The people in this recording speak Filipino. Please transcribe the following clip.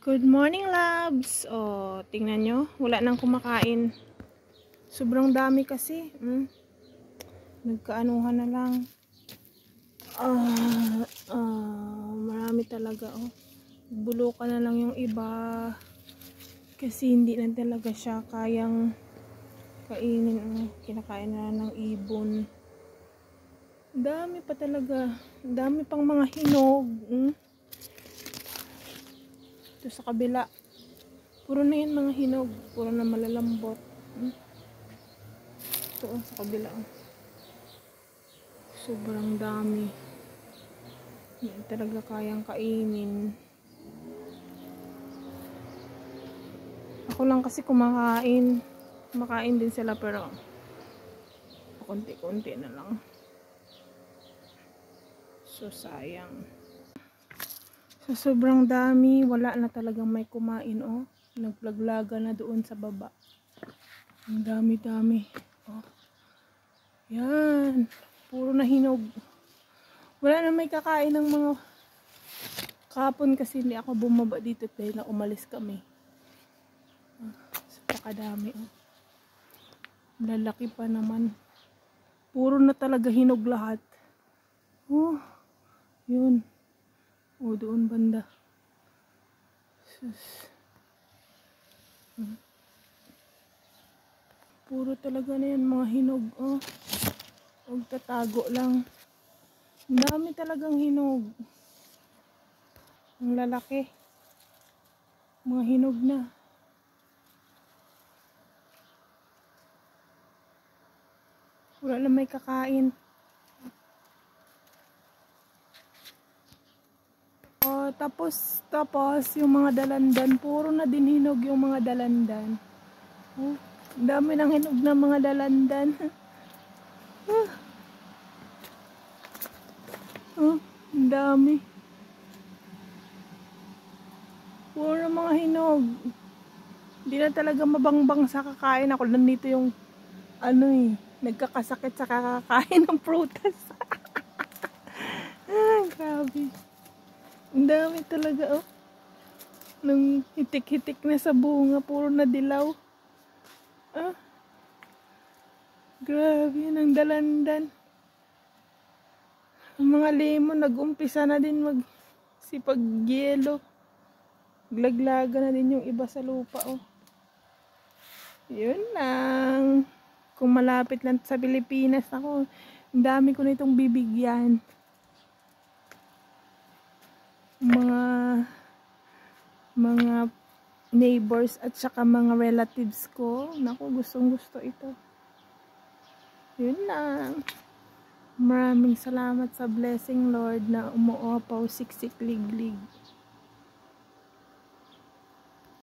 Good morning, loves. Oh, tingnan nyo. Wala nang kumakain. Sobrang dami kasi. Nagkaanuhan na lang. Marami talaga. Oh. Bulukan na lang yung iba. Kasi hindi na talaga siya kayang kainin. Kinakain na ng ibon. Dami pa talaga. Dami pang mga hinog. Ito sa kabila. Puro na yan mga hinog. Puro na malalambot. Ito sa kabila. Sobrang dami. Hindi talaga kayang kainin. Ako lang kasi kumakain. Kumakain din sila pero konti-konti na lang. So sayang. So sobrang dami. Wala na talagang may kumain. Oh. Naglaglaga na doon sa baba. Ang dami-dami. Oh. Yan. Puro na hinog. Wala na may kakain ng mga kahapon kasi hindi ako bumaba dito dahil na umalis kami. Napakadami. Oh. Lalaki pa naman. Puro na talaga hinog lahat. Oh. Yun. Oh, doon banda. Sus. Puro talaga na yan mga hinog. Oh. Huwag tatago lang. Ang dami talagang hinog. Ang lalaki. Mga hinog na. Wala na may kakain. Oh, tapos yung mga dalandan, puro na din hinog yung mga dalandan. Oh, dami ng hinog na mga dalandan. Oh, ang dami. Puro mga hinog. Hindi na talaga mabangbang sa kakain. Ako nandito yung nagkakasakit sa kakakain ng prutas. Grabe. Ang dami talaga, oh. Nung hitik-hitik na sa bunga, puro na dilaw. Grabe, ng dalandan. Ang mga lemon, nag-umpisa na din magsipag-yelo. Glaglaga na din yung iba sa lupa, oh. Yun lang. Kung malapit lang sa Pilipinas ako, ang dami ko na itong bibigyan. Mga neighbors at saka mga relatives ko. Naku, gustong gusto ito. Yun lang. Maraming salamat sa blessing, Lord, na umuopaw siksik liglig.